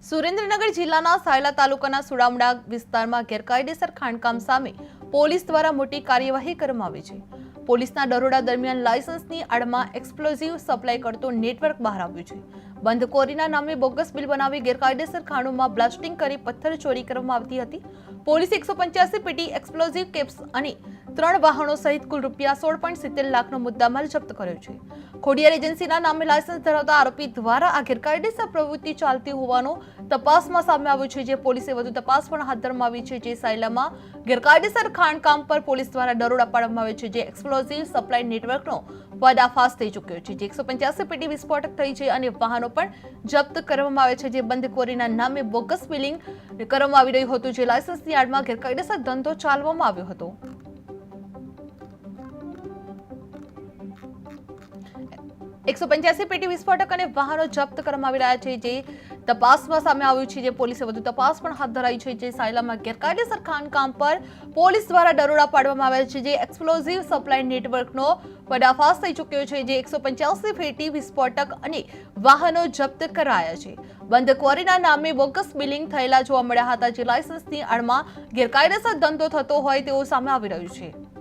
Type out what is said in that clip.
સુરેન્દ્રનગર જિલ્લાના સાયલા તાલુકાના સુડામડા વિસ્તારમાં ગેરકાયદેસર ખાણકામ સામે પોલીસ દ્વારા મોટી કાર્યવાહી કરવામાં આવી છે. પોલીસના દરોડા દરમિયાન લાયસન્સની આડમાં એક્સપ્લોઝિવ સપ્લાય કરતો નેટવર્ક બહાર આવ્યું છે. બંધકોરીના નામે બોગસ બિલ બનાવી ગેરકાયદેસર ખાણોમાં બ્લાસ્ટિંગ કરી પથ્થર ચોરી કરવામાં આવતી હતી. પોલીસે 185 પેટી એક્સપ્લોઝિવ કેપ્સ અને 3 વાહનો સહિત કુલ ₹16.70 લાખનો મુદ્દામાલ જપ્ત કર્યો છે. ખોડિયાર એજન્સીના નામે લાયસન્સ ધરાવતા આરોપી દ્વારા આ ગેરકાયદેસર પ્રવૃત્તિ ચાલતી હોવાનું તપાસમાં સામે આવ્યું છે. જે પોલીસે વધુ તપાસ પણ હાથ ધરવામાં આવી છે. જે સાયલામાં ગેરકાયદેસર ખાણકામ પર પોલીસ દ્વારા દરોડા પાડવામાં આવે છે. જે એક્સપ્લોઝિવ સપ્લાય નેટવર્કનો પર્દાફાશ થઈ ચૂક્યો છે. જે 185 પેટી વિસ્ફોટક થઈ છે અને વાહનો પણ જપ્ત કરવામાં આવે છે. જે બંધખોરીના નામે બોગસ બિલિંગ કરવામાં આવી રહ્યું હતું. જે લાયસન્સની આડમાં ગેરકાયદેસર ધંધો ચાલવામાં આવ્યો હતો. 185 પેટી વિસ્ફોટક અને વાહનો જપ્ત કરવામાં આવી રહ્યા છે. જે તપાસમાં સામે આવ્યું છે. જે પોલીસે વધુ તપાસ પણ હાથ ધરાઈ છે. જે સાયલામાં ગેરકાયદેસર ખાણકામ પર પોલીસ દ્વારા દરોડા પાડવામાં આવ્યા છે. જે એક્સપ્લોઝિવ સપ્લાય નેટવર્કનો પર્દાફાશ થઈ ચૂક્યો છે. જે 185 પેટી વિસ્ફોટક અને વાહનો જપ્ત કરાયા છે. બંધખોરીના નામે બોગસ બિલિંગ થયેલા જોવા મળ્યા હતા. જે લાયસન્સની આડમાં ગેરકાયદેસર ધંધો થતો હોય તેવું સામે આવી રહ્યું છે.